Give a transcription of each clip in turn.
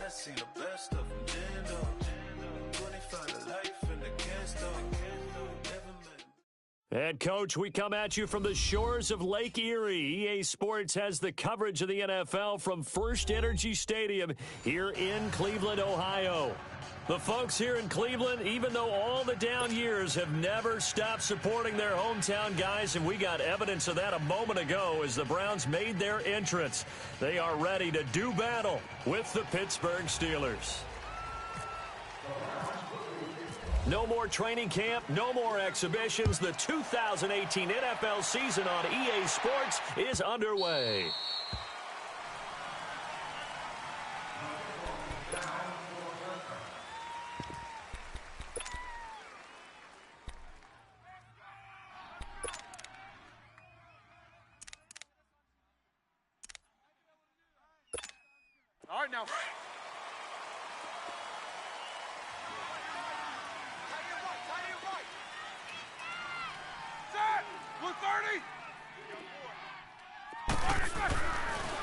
I seen the best of them, Jando. 25 to life in the cansto. Never met. And, Coach, we come at you from the shores of Lake Erie. EA Sports has the coverage of the NFL from First Energy Stadium here in Cleveland, Ohio. The folks here in Cleveland, even though all the down years, have never stopped supporting their hometown guys, and we got evidence of that a moment ago as the Browns made their entrance. They are ready to do battle with the Pittsburgh Steelers. No more training camp, no more exhibitions. The 2018 NFL season on EA Sports is underway. All right, now.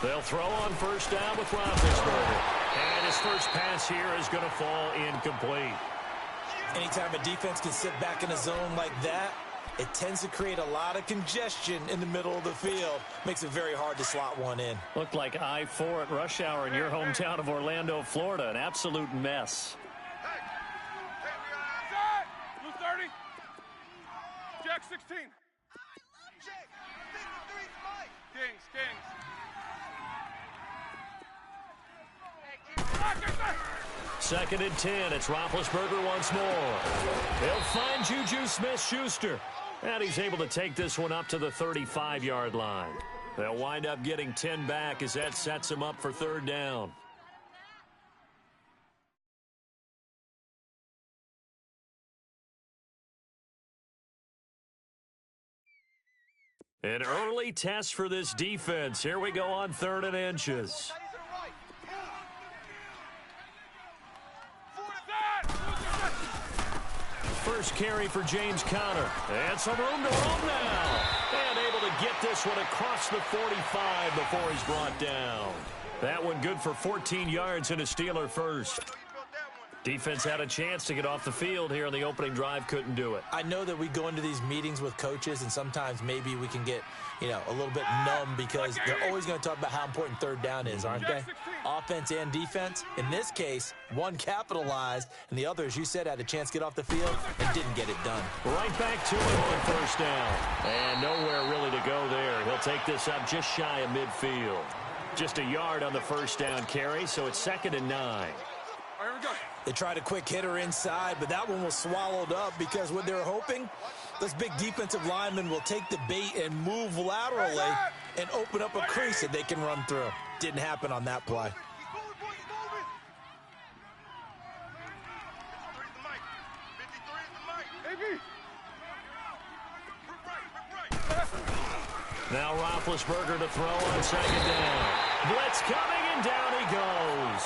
They'll throw on first down with Roethlisberger. And his first pass here is going to fall incomplete. Anytime a defense can sit back in a zone like that, it tends to create a lot of congestion in the middle of the field. Makes it very hard to slot one in. Looked like I-4 at rush hour in your hometown of Orlando, Florida. An absolute mess. Blue 30. Jack 16. Kings. Second and 10. It's Roethlisberger once more. They'll find Juju Smith-Schuster. And he's able to take this one up to the 35-yard line. They'll wind up getting 10 back as that sets him up for third down. An early test for this defense. Here we go on 3rd and inches. First carry for James Conner. And some room to roam now. And able to get this one across the 45 before he's brought down. That one good for 14 yards and a Steeler first. Defense had a chance to get off the field here on the opening drive, couldn't do it. I know that we go into these meetings with coaches, and sometimes maybe we can get, a little bit numb because they're always going to talk about how important third down is, aren't they? Offense and defense. In this case, one capitalized, and the other, as you said, had a chance to get off the field and didn't get it done. Right back to it on first down. And nowhere really to go there. He'll take this up just shy of midfield. Just a yard on the first down carry, so it's 2nd and 9. All right, here we go. They tried a quick hitter inside, but that one was swallowed up because what they were hoping, those big defensive linemen will take the bait and move laterally and open up a crease that they can run through. Didn't happen on that play. Now Roethlisberger to throw on 2nd down. Blitz coming, and down he goes.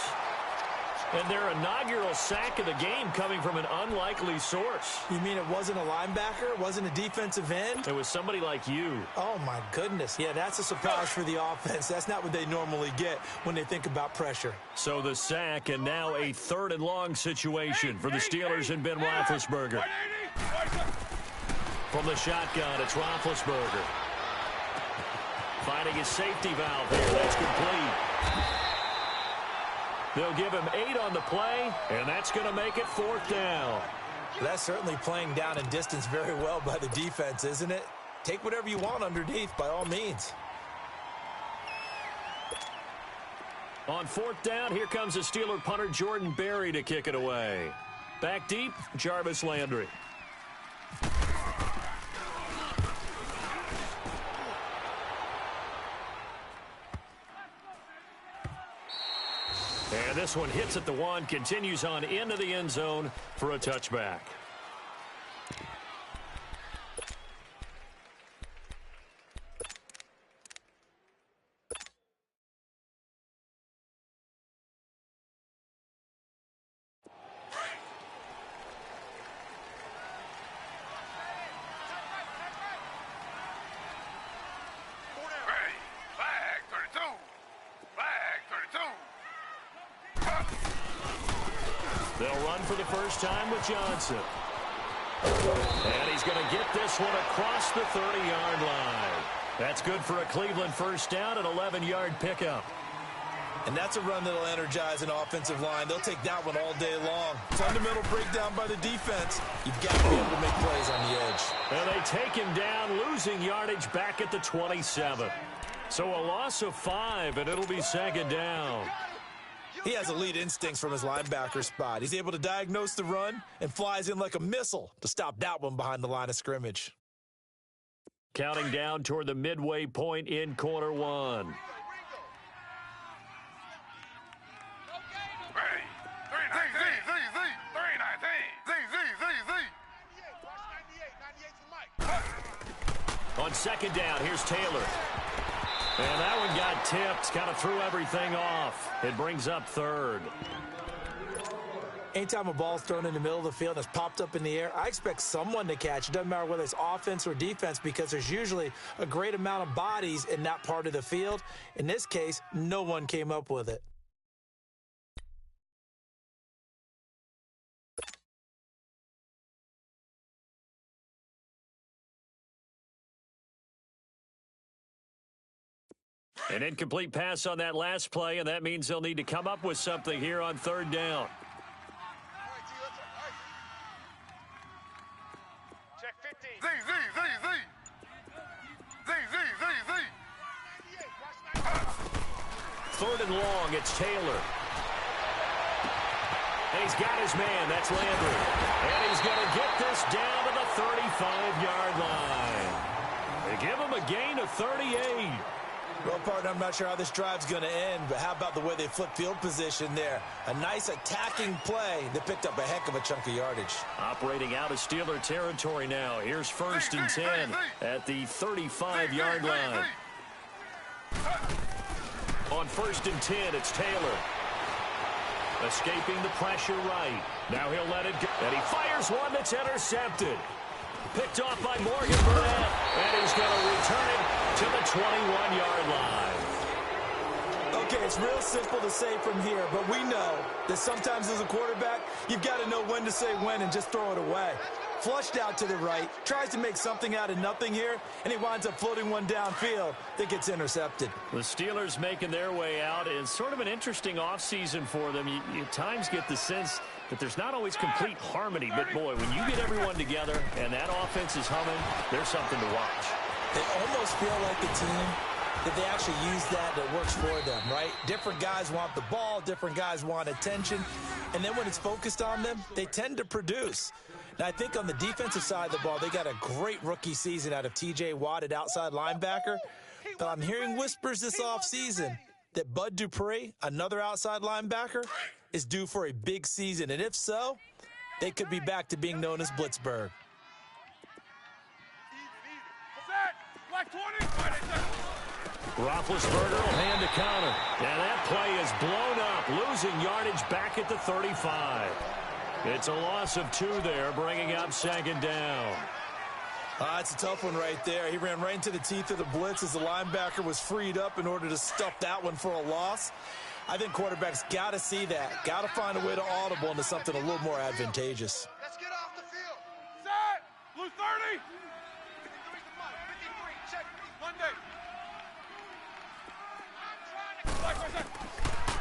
And their inaugural sack of the game coming from an unlikely source. You mean it wasn't a linebacker? It wasn't a defensive end? It was somebody like you. Oh, my goodness. Yeah, that's a surprise for the offense. That's not what they normally get when they think about pressure. So the sack, and now a 3rd and long situation for the Steelers and Ben Roethlisberger. From the shotgun, it's Roethlisberger. Finding his safety valve here. That's complete. They'll give him 8 on the play, and that's going to make it 4th down. That's certainly playing down and distance very well by the defense, isn't it? Take whatever you want underneath, by all means. On 4th down, here comes the Steeler punter Jordan Berry to kick it away. Back deep, Jarvis Landry. And this one hits at the 1, continues on into the end zone for a touchback. Flag 32. Flag 32. They'll run for the first time with Johnson. And he's going to get this one across the 30-yard line. That's good for a Cleveland first down, an 11-yard pickup. And that's a run that'll energize an offensive line. They'll take that one all day long. Fundamental breakdown by the defense. You've got to be able to make plays on the edge. And they take him down, losing yardage back at the 27. So a loss of 5, and it'll be second down. He has elite instincts from his linebacker spot. He's able to diagnose the run and flies in like a missile to stop that one behind the line of scrimmage. Counting down toward the midway point in quarter one. On second down, here's Taylor. And that one got tipped, kind of threw everything off. It brings up third. Anytime a ball's thrown in the middle of the field and it's popped up in the air, I expect someone to catch. It doesn't matter whether it's offense or defense because there's usually a great amount of bodies in that part of the field. In this case, no one came up with it. An incomplete pass on that last play, and that means they'll need to come up with something here on third down. Check 15. Third and long, it's Taylor. And he's got his man, that's Landry. And he's going to get this down to the 35-yard line. They give him a gain of 38. Well, partner, I'm not sure how this drive's going to end, but how about the way they flip field position there? A nice attacking play that picked up a heck of a chunk of yardage. Operating out of Steeler territory now. Here's first and 10 at the 35-yard line. On first and 10, it's Taylor. Escaping the pressure right. Now he'll let it go. And he fires one that's intercepted. Picked off by Morgan Burnett. And he's going to return it to the 21-yard line. Okay, it's real simple to say from here, but we know that sometimes as a quarterback, you've got to know when to say when and just throw it away. Flushed out to the right, tries to make something out of nothing here, and he winds up floating one downfield that gets intercepted. The Steelers making their way out. It's sort of an interesting offseason for them. You at times get the sense that there's not always complete harmony, but boy, when you get everyone together and that offense is humming, there's something to watch. They almost feel like the team that they actually use that works for them, right? Different guys want the ball, different guys want attention, and then when it's focused on them, they tend to produce. Now, I think on the defensive side of the ball, they got a great rookie season out of T.J. Watt at outside linebacker, but I'm hearing whispers this offseason that Bud Dupree, another outside linebacker, is due for a big season, and if so, they could be back to being known as Blitzburg. Roethlisberger will hand a counter. And that play is blown up, losing yardage back at the 35. It's a loss of 2 there, bringing up second down. It's a tough one right there. He ran right into the teeth of the blitz as the linebacker was freed up in order to stuff that one for a loss. I think quarterbacks got to see that, got to find a way to audible into something a little more advantageous. Let's get off the field. Set. Blue 30. 53. Check. Monday.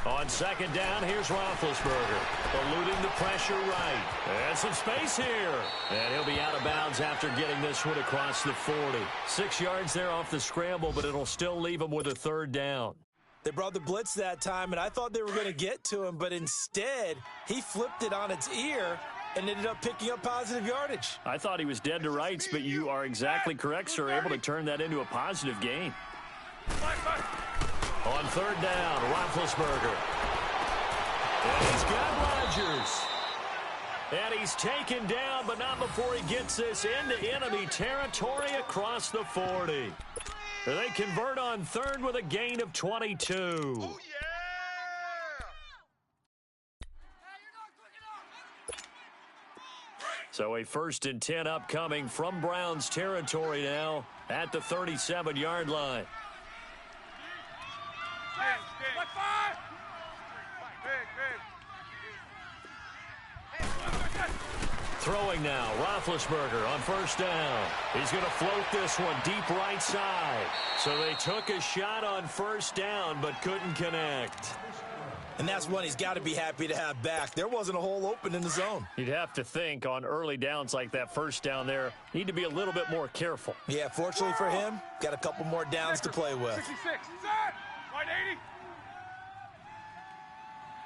On second down, here's Roethlisberger, eluding the pressure right. And some space here. And he'll be out of bounds after getting this one across the 40. 6 yards there off the scramble, but it'll still leave him with a third down. They brought the blitz that time, and I thought they were going to get to him, but instead, he flipped it on its ear and ended up picking up positive yardage. I thought he was dead to rights, but you are exactly correct, sir, able to turn that into a positive gain. On third down, Roethlisberger. And he's got Rodgers. And he's taken down, but not before he gets this into enemy territory across the 40. They convert on third with a gain of 22. Oh, yeah. So a first and 10 upcoming from Browns territory now at the 37-yard line. Throwing now, Roethlisberger on first down. He's going to float this one deep right side. So they took a shot on first down but couldn't connect. And that's one he's got to be happy to have back. There wasn't a hole open in the zone. You'd have to think on early downs like that first down there, need to be a little bit more careful. Yeah, fortunately for him, got a couple more downs to play with. 66. Set. Right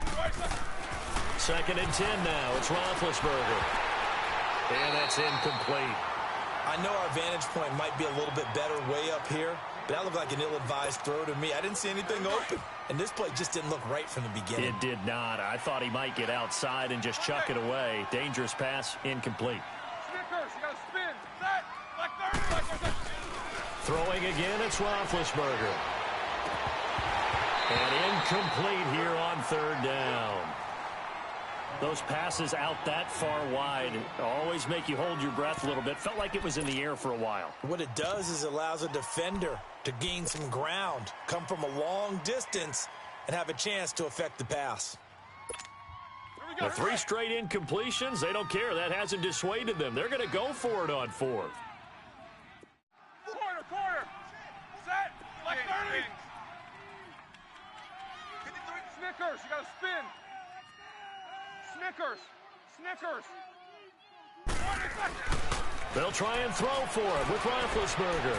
80. Right side. 2nd and 10 now. It's Roethlisberger. And that's incomplete. I know our vantage point might be a little bit better way up here, but that looked like an ill-advised throw to me. I didn't see anything open. And this play just didn't look right from the beginning. It did not. I thought he might get outside and just chuck it away. Dangerous pass, incomplete. Snickers, you got to spin. Set. Like 30. Throwing again, it's Roethlisberger. And incomplete here on 3rd down. Those passes out that far wide always make you hold your breath a little bit. Felt like it was in the air for a while. What it does is it allows a defender to gain some ground, come from a long distance, and have a chance to affect the pass. The 3 straight incompletions, they don't care. That hasn't dissuaded them. They're going to go for it on 4th. Quarter. Set. Like 30. Snickers, you got to spin. Snickers. 20 seconds. They'll try and throw for it with Roethlisberger.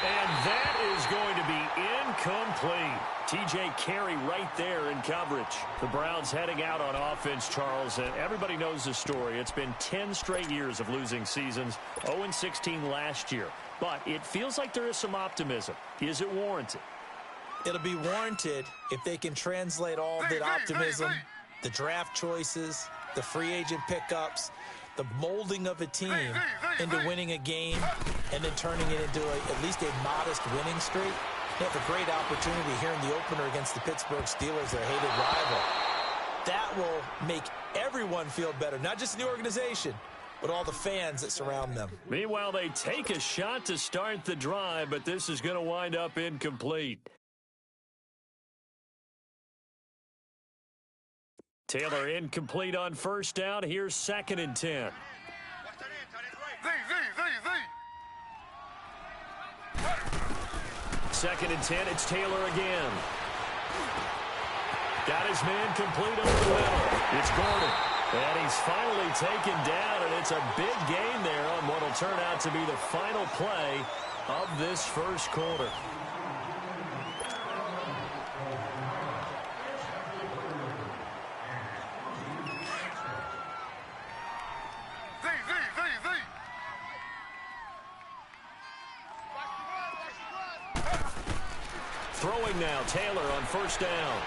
And that is going to be incomplete. T.J. Carey right there in coverage. The Browns heading out on offense, Charles, and everybody knows the story. It's been 10 straight years of losing seasons, 0-16 last year. But it feels like there is some optimism. Is it warranted? It'll be warranted if they can translate all that optimism, the draft choices, the free agent pickups, the molding of a team into winning a game and then turning it into at least a modest winning streak. They have a great opportunity here in the opener against the Pittsburgh Steelers, their hated rival. That will make everyone feel better, not just the organization, but all the fans that surround them. Meanwhile, they take a shot to start the drive, but this is going to wind up incomplete. Taylor incomplete on first down. Here's 2nd and 10. Second and 10, it's Taylor again. Got his man complete over the middle. It's Gordon. And he's finally taken down, and it's a big gain there on what will turn out to be the final play of this first quarter. Throwing now, Taylor on first down.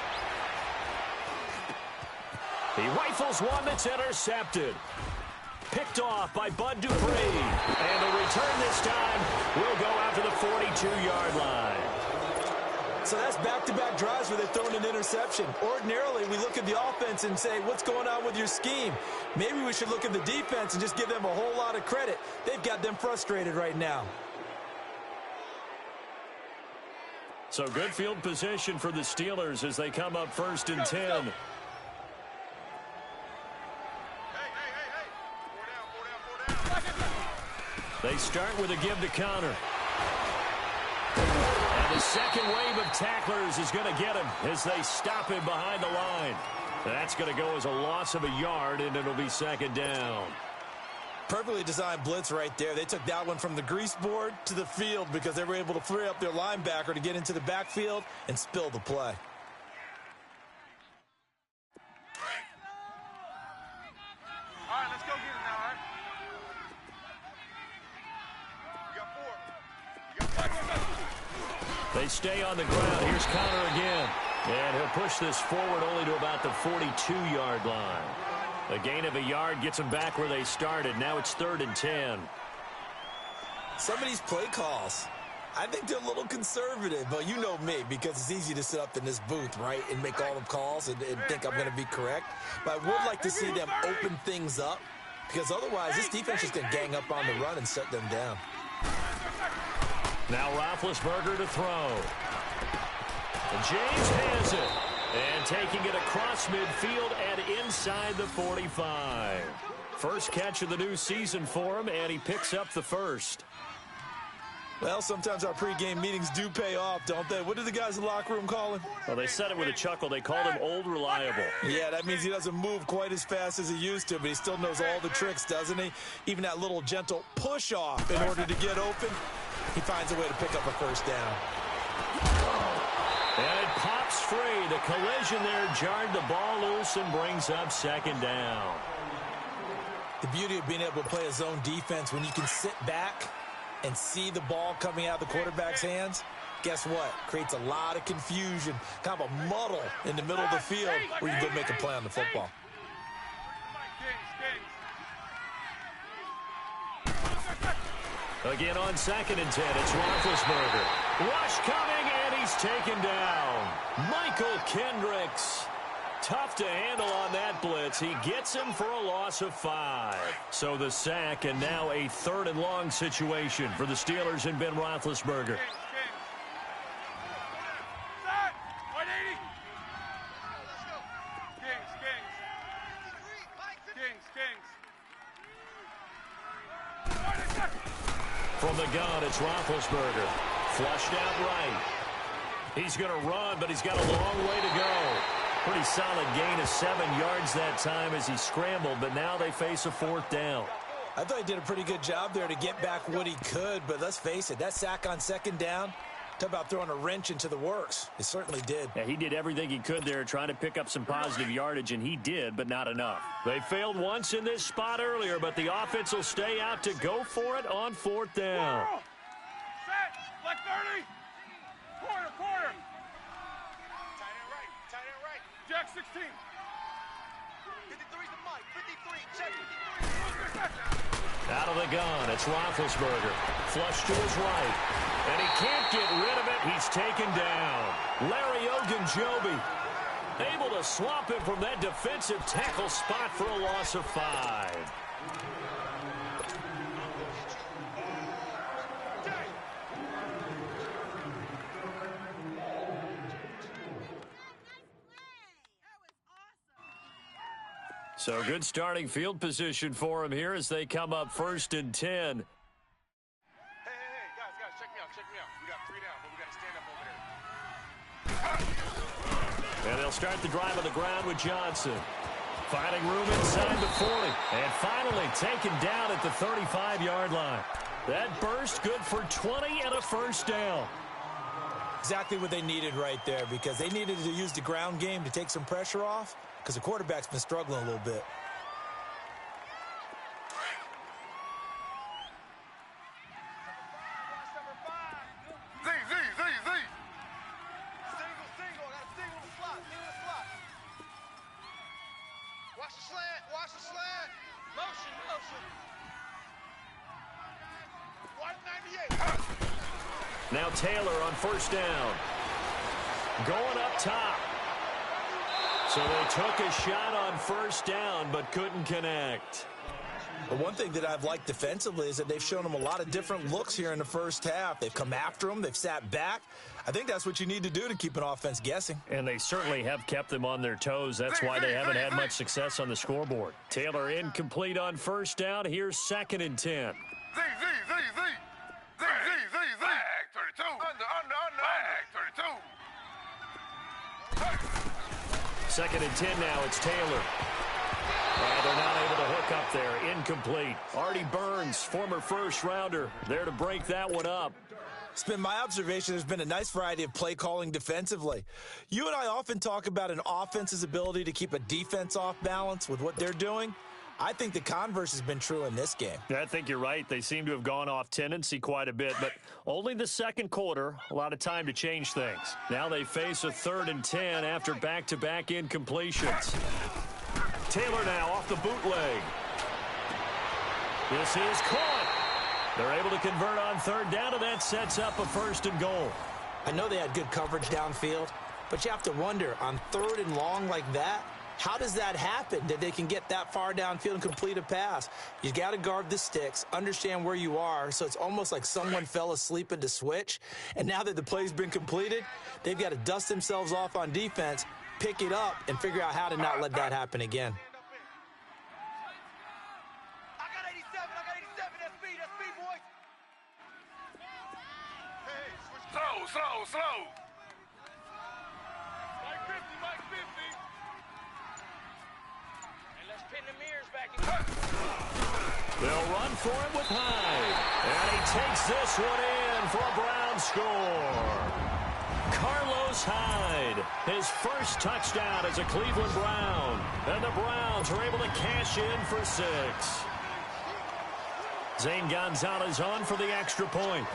He rifles one that's intercepted. Picked off by Bud Dupree. And the return this time will go after the 42-yard line. So that's back-to-back drives where they've thrown an interception. Ordinarily, we look at the offense and say, what's going on with your scheme? Maybe we should look at the defense and just give them a whole lot of credit. They've got them frustrated right now. So good field position for the Steelers as they come up 1st and 10. They start with a give to Connor. And the second wave of tacklers is going to get him as they stop him behind the line. That's going to go as a loss of a yard, and it'll be 2nd down. Perfectly designed blitz right there. They took that one from the grease board to the field because they were able to free up their linebacker to get into the backfield and spill the play. All right, let's go get it now, all right? You got 4. They stay on the ground. Here's Connor again. And he'll push this forward only to about the 42-yard line. A gain of a yard gets them back where they started. Now it's 3rd and 10. Some of these play calls, I think they're a little conservative. But you know me, because it's easy to sit up in this booth, right, and make all the calls and think I'm going to be correct. But I would like to see them open things up, because otherwise this defense is going to gang up on the run and shut them down. Now Roethlisberger to throw. And James has it. And taking it across midfield and inside the 45. First catch of the new season for him, and he picks up the first. Well, sometimes our pregame meetings do pay off, don't they? What do the guys in the locker room call him? Well, they said it with a chuckle. They called him Old Reliable. Yeah, that means he doesn't move quite as fast as he used to, but he still knows all the tricks, doesn't he? Even that little gentle push-off in order to get open, he finds a way to pick up a first down. And it pops free. The collision there jarred the ball loose and brings up second down. The beauty of being able to play a zone defense when you can sit back and see the ball coming out of the quarterback's hands, guess what? Creates a lot of confusion, kind of a muddle in the middle of the field where you go make a play on the football. Again on 2nd and 10, it's Roethlisberger. Rush coming, and he's taken down. Michael Kendricks. Tough to handle on that blitz. He gets him for a loss of 5. So the sack, and now a 3rd and long situation for the Steelers and Ben Roethlisberger. From the gun, it's Roethlisberger. Flushed out right. He's going to run, but he's got a long way to go. Pretty solid gain of 7 yards that time as he scrambled, but now they face a 4th down. I thought he did a pretty good job there to get back what he could, but let's face it, that sack on 2nd down, talk about throwing a wrench into the works. It certainly did. Yeah, he did everything he could there trying to pick up some positive yardage, and he did, but not enough. They failed once in this spot earlier, but the offense will stay out to go for it on 4th down. Set, like 30. Quarter. Tight end right. Jack 16. 53's the mic. 53. Check 53. Out of the gun, it's Roethlisberger. Flush to his right. And he can't get rid of it. He's taken down. Larry Ogunjobi able to swamp him from that defensive tackle spot for a loss of 5. So good starting field position for him here as they come up 1st and 10. Hey, guys, check me out. We got 3 down, but we got to stand up over there. And they'll start the drive on the ground with Johnson. Finding room inside the 40. And finally taken down at the 35-yard line. That burst good for 20 and a first down. Exactly what they needed right there, because they needed to use the ground game to take some pressure off, because the quarterback's been struggling a little bit. Z. Single. I got a single in the slot. Watch the slant. Motion. 198. Now Taylor on 1st down. Going up top. So they took a shot on 1st down, but couldn't connect. But one thing that I've liked defensively is that they've shown them a lot of different looks here in the first half. They've come after them. They've sat back. I think that's what you need to do to keep an offense guessing. And they certainly have kept them on their toes. That's why they haven't had much success on the scoreboard. Taylor incomplete on 1st down. Here's 2nd and 10. Z. Back 32. Under. Back 32. 2nd and 10 now. It's Taylor. And they're not able to hook up there. Incomplete. Artie Burns, former first-rounder, there to break that one up. It's been my observation there's been a nice variety of play calling defensively. You and I often talk about an offense's ability to keep a defense off balance with what they're doing. I think the converse has been true in this game. I think you're right. They seem to have gone off tendency quite a bit, but only the 2nd quarter, a lot of time to change things. Now they face a 3rd and 10 after back-to-back incompletions. Taylor now off the bootleg. This is caught. They're able to convert on 3rd down, and that sets up a 1st and goal. I know they had good coverage downfield, but you have to wonder, on 3rd and long like that, how does that happen that they can get that far downfield and complete a pass? You got to guard the sticks, understand where you are, so it's almost like someone fell asleep at the switch, and now that the play's been completed, they've got to dust themselves off on defense pick it up and figure out how to not let that happen again. I got 87, that's speed, boys. Hey, slow. Mike 50. And let's pin the mirrors back in. They'll run for it with Hyde. And he takes this one in for a Brown score. Carlos Hyde, his first touchdown as a Cleveland Brown. And the Browns are able to cash in for 6. Zane Gonzalez on for the extra point.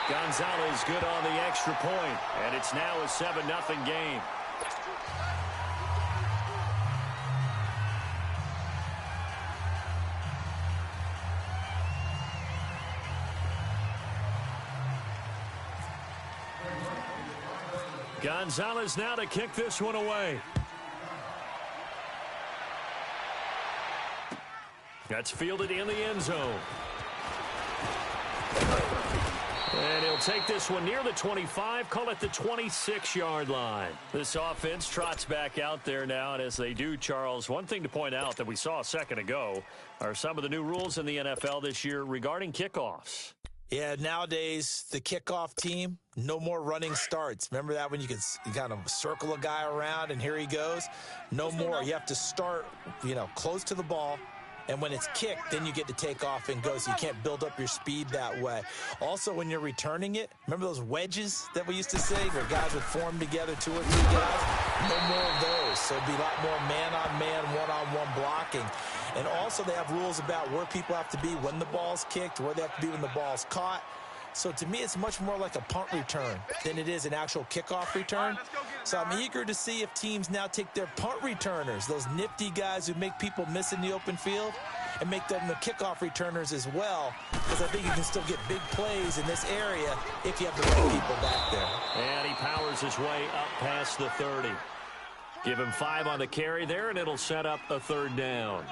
Gonzalez good on the extra point, and it's now a 7-0 game. Gonzalez now to kick this one away. That's fielded in the end zone. And he'll take this one near the 25, call it the 26-yard line. This offense trots back out there now, and as they do, Charles, one thing to point out that we saw a second ago are some of the new rules in the NFL this year regarding kickoffs. Yeah, nowadays, the kickoff team, no more running starts. Remember that when you could kind of circle a guy around and here he goes? No more. You have to start, close to the ball. And when it's kicked, then you get to take off and go, so you can't build up your speed that way. Also, when you're returning it, remember those wedges that we used to say where guys would form together, 2 or 3 guys? No more of those. So it'd be a lot more man-on-man, one-on-one blocking. And also they have rules about where people have to be when the ball's kicked, where they have to be when the ball's caught. So to me, it's much more like a punt return than it is an actual kickoff return. So I'm eager to see if teams now take their punt returners, those nifty guys who make people miss in the open field, and make them the kickoff returners as well, because I think you can still get big plays in this area if you have the right people back there. And he powers his way up past the 30. Give him 5 on the carry there, and it'll set up a 3rd down.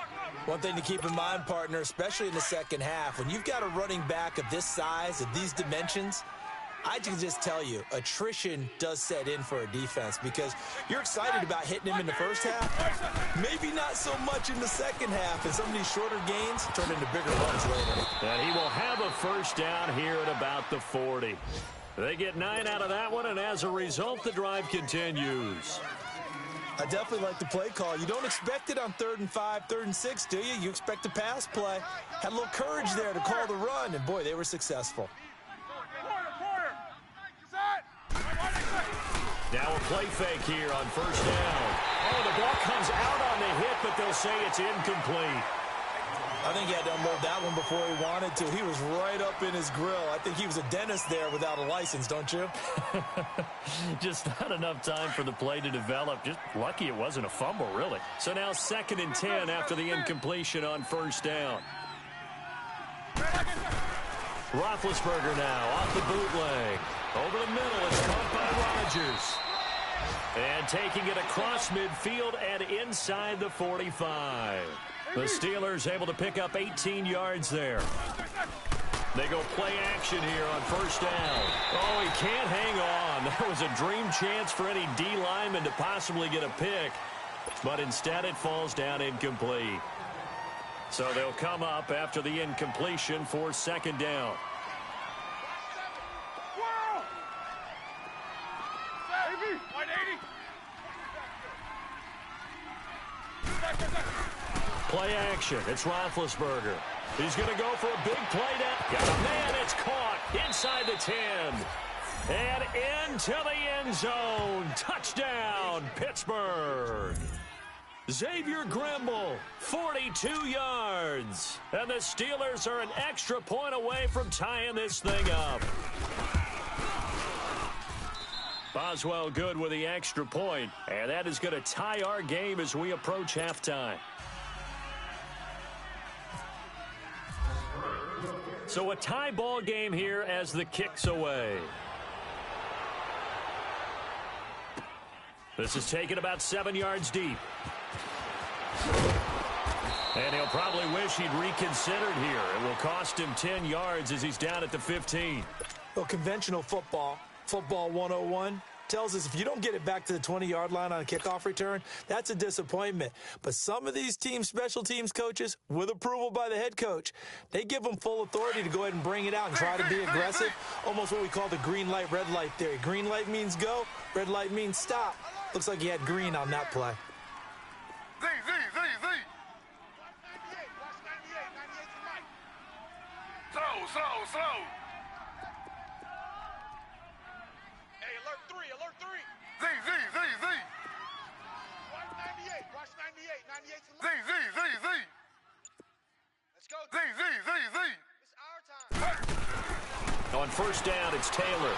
One thing to keep in mind, partner, especially in the second half, when you've got a running back of this size, of these dimensions, I can just tell you, attrition does set in for a defense because you're excited about hitting him in the first half, maybe not so much in the second half, and some of these shorter gains turn into bigger runs later. And he will have a 1st down here at about the 40. They get 9 out of that one, and as a result, the drive continues. I definitely like the play call. You don't expect it on 3rd and 5, 3rd and 6, do you? You expect a pass play. Had a little courage there to call the run, and boy, they were successful. Now a play fake here on 1st down. Oh, the ball comes out on the hit, but they'll say it's incomplete. I think he had to unload that one before he wanted to. He was right up in his grill. I think he was a dentist there without a license, don't you? Just not enough time for the play to develop. Just lucky it wasn't a fumble, really. So now 2nd and 10 after the incompletion on 1st down. Roethlisberger now off the bootleg. Over the middle, it's caught by Rodgers. And taking it across midfield and inside the 45. The Steelers able to pick up 18 yards there. They go play action here on 1st down. Oh, he can't hang on. That was a dream chance for any D lineman to possibly get a pick. But instead it falls down incomplete. So they'll come up after the incompletion for 2nd down. Play action. It's Roethlisberger. He's going to go for a big play down. Got a man. It's caught inside the 10. And into the end zone. Touchdown, Pittsburgh. Xavier Grimble, 42 yards. And the Steelers are an extra point away from tying this thing up. Boswell good with the extra point. And that is going to tie our game as we approach halftime. So a tie ball game here as the kick's away. This is taken about 7 yards deep. And he'll probably wish he'd reconsidered here. It will cost him 10 yards as he's down at the 15. Well, conventional football, football 101, tells us if you don't get it back to the 20-yard line on a kickoff return, that's a disappointment. But some of these special teams coaches, with approval by the head coach, they give them full authority to go ahead and bring it out and try to be aggressive, almost what we call the green light, red light theory. Green light means go, red light means stop. Looks like he had green on that play. Z. Slow. Hey, alert 3. Z. Watch 98 to Z. Let's go. Z. It's our time. On first down, it's Taylor.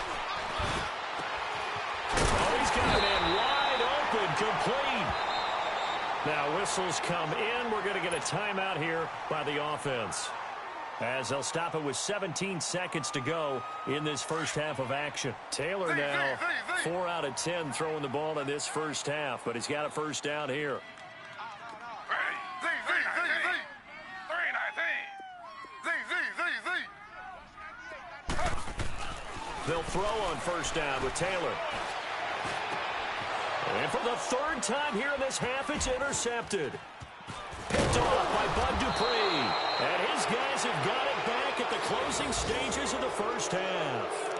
Oh, he's got it in wide open, complete. Now whistles come in. We're going to get a timeout here by the offense, as they'll stop it with 17 seconds to go in this first half of action. Taylor now 4 out of 10 throwing the ball in this first half, but he's got a first down here. They'll throw on first down with Taylor. And for the third time here in this half, it's intercepted. Picked off by Bud Dupree. And his guys have got it back at the closing stages of the first half.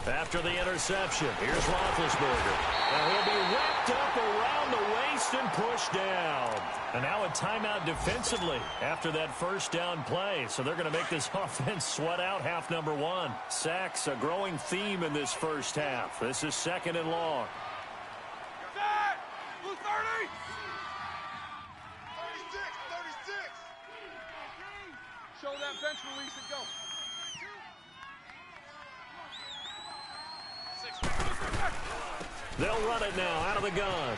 After the interception, here's Roethlisberger. Now he'll be wrapped up around the waist and pushed down. And now a timeout defensively after that first down play. So they're going to make this offense sweat out half number one. Sacks, a growing theme in this first half. This is second and long. Blue 30. 36. Show that bench release and go. They'll run it now out of the gun.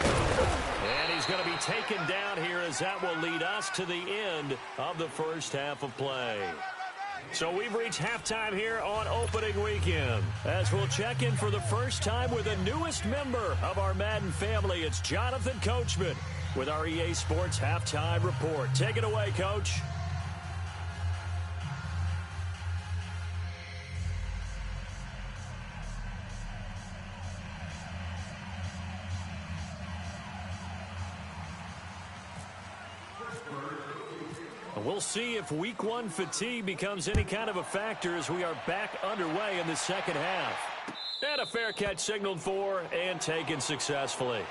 And he's going to be taken down here, as that will lead us to the end of the first half of play. So we've reached halftime here on opening weekend, as we'll check in for the first time with the newest member of our Madden family. It's Jonathan Coachman with our EA Sports Halftime Report. Take it away, Coach. We'll see if week one fatigue becomes any kind of a factor as we are back underway in the second half. And a fair catch signaled for and taken successfully.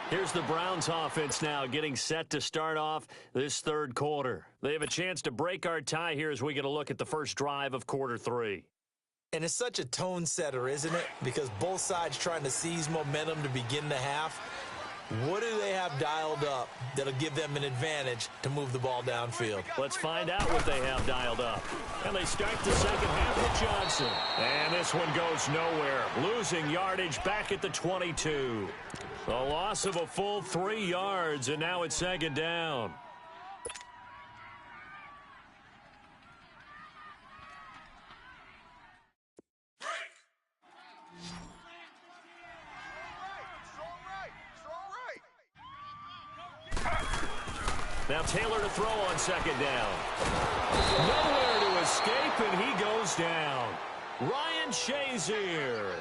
Here's the Browns offense now getting set to start off this third quarter. They have a chance to break our tie here as we get a look at the first drive of quarter three. And it's such a tone setter, isn't it? Because both sides trying to seize momentum to begin the half. What do they have dialed up that'll give them an advantage to move the ball downfield? Let's find out what they have dialed up. And they start the second half with Johnson. And this one goes nowhere. Losing yardage back at the 22. A loss of a full 3 yards, and now it's second down. Now Taylor to throw on second down. Nowhere to escape, and he goes down. Ryan Shazier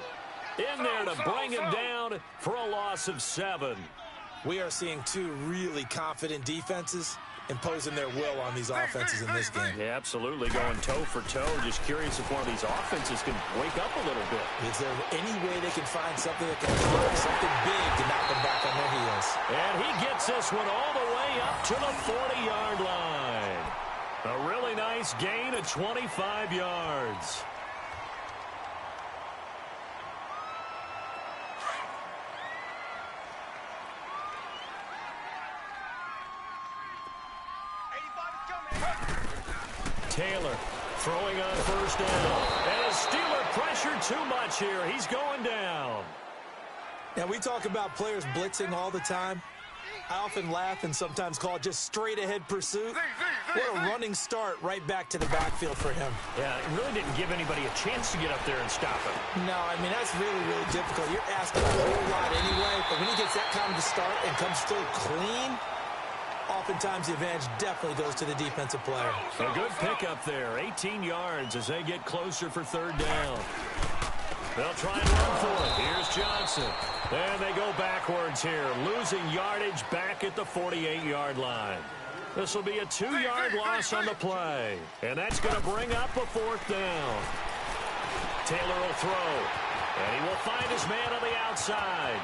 in there to bring him down for a loss of 7. We are seeing two really confident defenses imposing their will on these offenses in this game. Yeah, absolutely, going toe for toe. Just curious if one of these offenses can wake up a little bit. Is there any way they can find something that can try something big to knock them back on their heels? And he gets this one all the way up to the 40-yard line. A really nice gain of 25 yards. Taylor throwing on first down. And a Steeler pressure too much here. He's going down. Now, we talk about players blitzing all the time. I often laugh and sometimes call it just straight-ahead pursuit. What a running start right back to the backfield for him. Yeah, it really didn't give anybody a chance to get up there and stop him. No, I mean, that's really, really difficult. You're asking a whole lot anyway, but when he gets that kind of a start and comes through clean, oftentimes the advantage definitely goes to the defensive player. A good pickup there, 18 yards as they get closer for third down. They'll try and run for it. Here's Johnson. And they go backwards here, losing yardage back at the 48-yard line. This will be a 2-yard loss on the play. And that's going to bring up a fourth down. Taylor will throw. And he will find his man on the outside.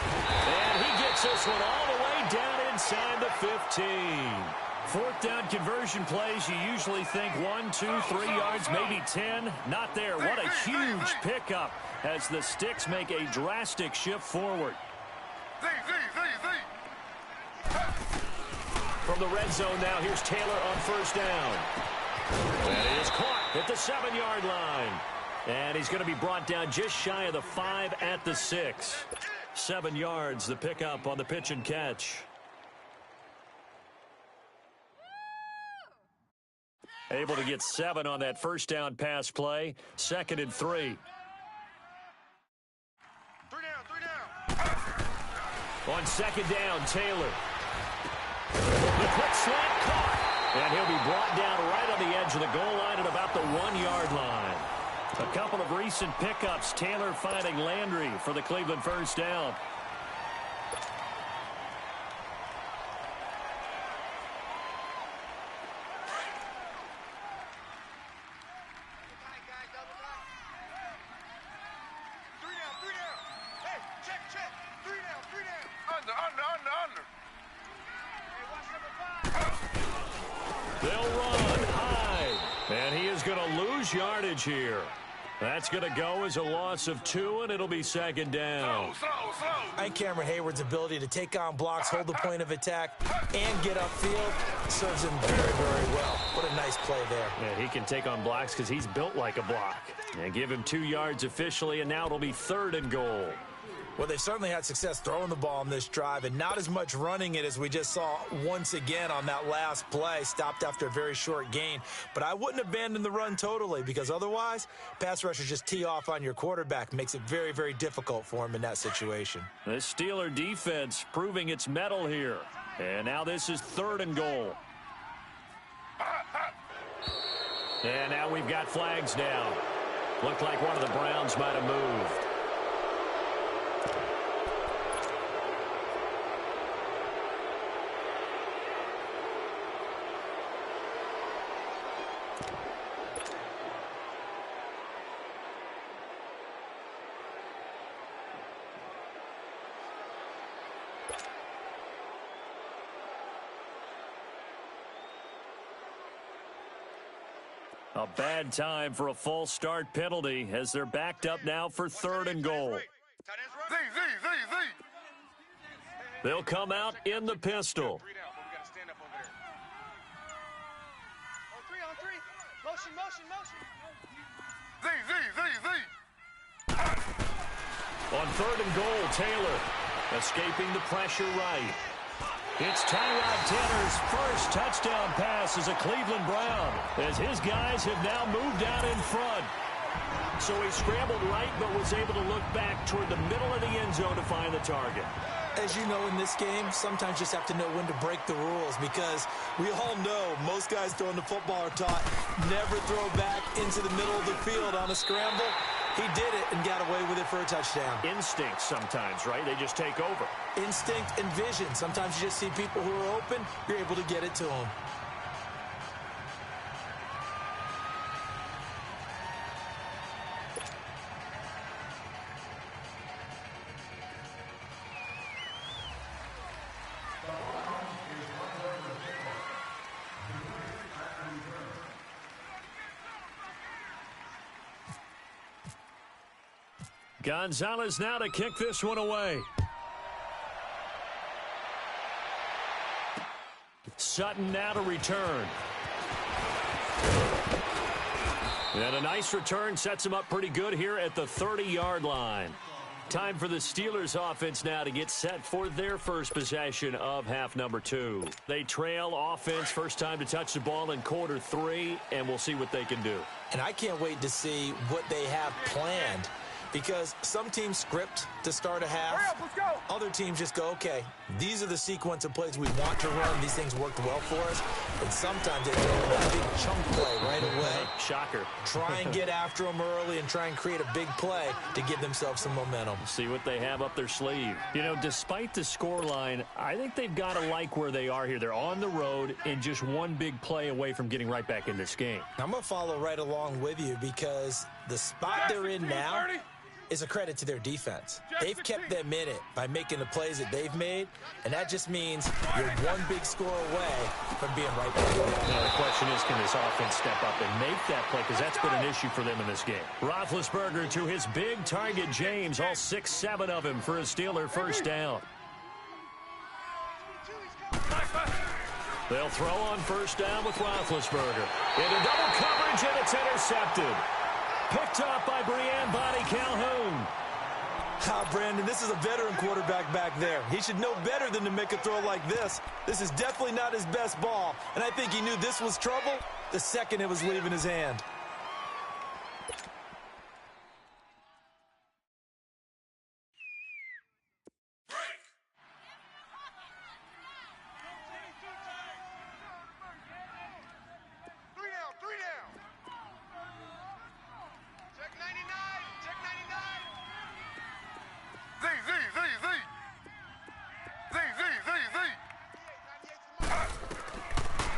And he gets this one all the way down inside the 15. Fourth down conversion plays, you usually think 1, 2, 3 yards, maybe 10. Not there. What a huge pickup as the Sticks make a drastic shift forward. From the red zone now, here's Taylor on first down. And it is caught at the 7-yard line. And he's going to be brought down just shy of the 5 at the 6. 7 yards, the pickup on the pitch and catch. Able to get 7 on that first down pass play. 2nd and 3. 3 down. On 2nd down, Taylor. The quick slant caught. And he'll be brought down right on the edge of the goal line at about the 1-yard line. A couple of recent pickups. Taylor finding Landry for the Cleveland first down. They'll run high, and he is going to lose yardage here. That's going to go as a loss of 2, and it'll be 2nd down. I think Cameron Hayward's ability to take on blocks, hold the point of attack, and get upfield serves him very, very well. What a nice play there. Yeah, he can take on blocks because he's built like a block. And give him 2 yards officially, and now it'll be 3rd and goal. Well, they certainly had success throwing the ball on this drive and not as much running it as we just saw once again on that last play. Stopped after a very short gain. But I wouldn't abandon the run totally because otherwise, pass rushers just tee off on your quarterback. Makes it very, very difficult for him in that situation. The Steeler defense proving its mettle here. And now this is 3rd and goal. And now we've got flags down. Looked like one of the Browns might have moved. A bad time for a false start penalty as they're backed up now for 3rd and goal. They'll come out in the pistol. 3 down, but we got to stand up over there. On 3. Motion. On 3rd and goal, Taylor escaping the pressure right. It's Tyrod Taylor's first touchdown pass as a Cleveland Brown, as his guys have now moved out in front. So he scrambled right but was able to look back toward the middle of the end zone to find the target. As you know, in this game, sometimes you just have to know when to break the rules because we all know most guys throwing the football are taught never throw back into the middle of the field on a scramble. He did it and got away with it for a touchdown. Instinct sometimes, right? They just take over. Instinct and vision. Sometimes you just see people who are open, you're able to get it to them. Gonzalez now to kick this one away. Sutton now to return. And a nice return sets him up pretty good here at the 30-yard line. Time for the Steelers offense now to get set for their first possession of half number 2. They trail offense, first time to touch the ball in quarter 3, and we'll see what they can do. And I can't wait to see what they have planned, because some teams script to start a half. Hurry up, let's go. Other teams just go, okay, these are the sequence of plays we want to run. These things worked well for us. And sometimes they throw a big chunk play right away. Shocker. Try and get after them early and try and create a big play to give themselves some momentum. See what they have up their sleeve. You know, despite the scoreline, I think they've got to like where they are here. They're on the road and just one big play away from getting right back in this game. I'm going to follow right along with you, because the spot they're in now is a credit to their defense. They've kept them in it by making the plays that they've made, and that just means you're one big score away from being right back. Now the question is, can this offense step up and make that play? Because that's been an issue for them in this game. Roethlisberger to his big target, James, all 6-7 of him for a Steeler first down. They'll throw on first down with Roethlisberger. Into double coverage, and it's intercepted. Picked up by Brian Bonnie Calhoun. Brandon, this is a veteran quarterback back there. He should know better than to make a throw like this. This is definitely not his best ball, and I think he knew this was trouble the second it was leaving his hand. Three down. Check 99. Check 99.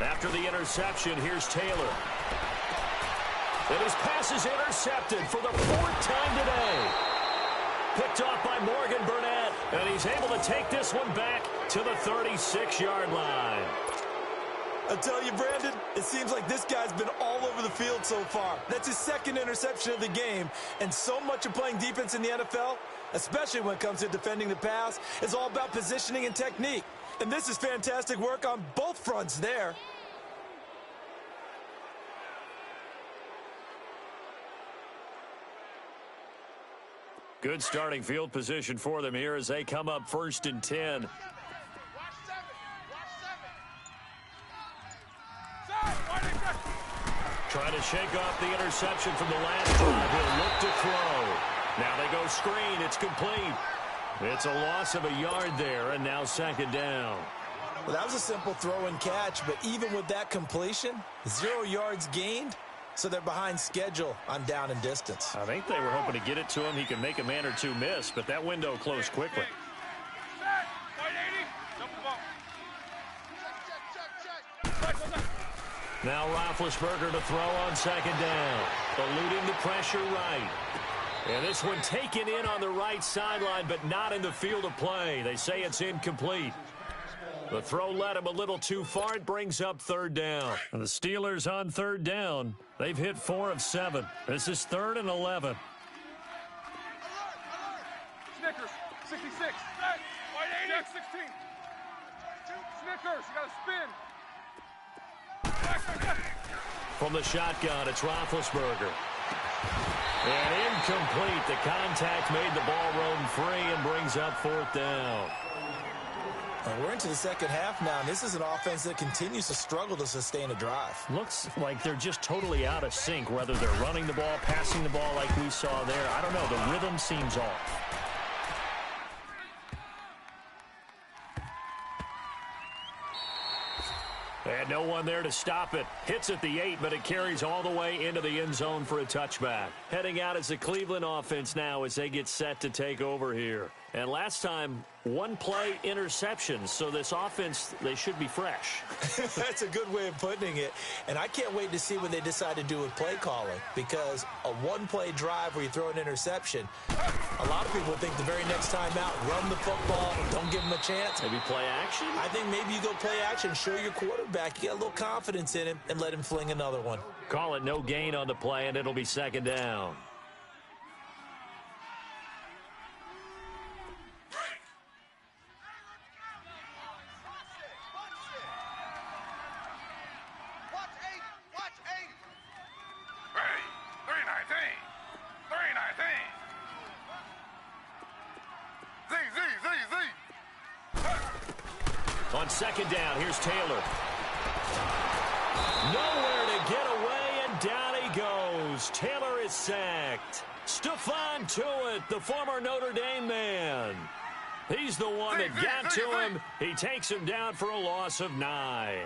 After the interception, here's Taylor. And his pass is intercepted for the 4th time today. Picked off by Morgan Burnett. And he's able to take this one back to the 36-yard line. I tell you, Brandon, it seems like this guy's been all over the field so far. That's his 2nd interception of the game. And so much of playing defense in the NFL, especially when it comes to defending the pass, is all about positioning and technique. And this is fantastic work on both fronts there. Good starting field position for them here as they come up 1st and 10. Watch 7. Trying to shake off the interception from the last drive. He'll look to throw. Now they go screen. It's complete. It's a loss of a yard there, and now 2nd down. Well, that was a simple throw and catch, but even with that completion, 0 yards gained, so they're behind schedule on down and distance. I think they were hoping to get it to him. He can make a man or two miss, but that window closed quickly. Now Roethlisberger to throw on 2nd down. Eluding the pressure right. And this one taken in on the right sideline, but not in the field of play. They say it's incomplete. The throw led him a little too far. It brings up 3rd down. And the Steelers on 3rd down. They've hit 4 of 7. This is 3rd and 11. Snickers, 66. White 80. Jack 16. Snickers, you got to spin. From the shotgun, it's Roethlisberger. And incomplete. The contact made the ball roam free and brings up 4th down. And we're into the 2nd half now, and this is an offense that continues to struggle to sustain a drive. Looks like they're just totally out of sync, whether they're running the ball, passing the ball like we saw there. I don't know. The rhythm seems off. And no one there to stop it. Hits at the 8, but it carries all the way into the end zone for a touchback. Heading out as the Cleveland offense now as they get set to take over here. And last time, 1-play interceptions. So this offense, they should be fresh. That's a good way of putting it. And I can't wait to see what they decide to do with play calling, because a 1-play drive where you throw an interception, a lot of people think the very next time out, run the football, don't give them a chance. Maybe play action? I think maybe you go play action, show your quarterback, you got a little confidence in him, and let him fling another one. Call it no gain on the play, and it'll be 2nd down. On second down, here's Taylor. Nowhere to get away, and down he goes. Taylor is sacked. Stephon Tuitt, the former Notre Dame man. He's the one that got to him. He takes him down for a loss of 9.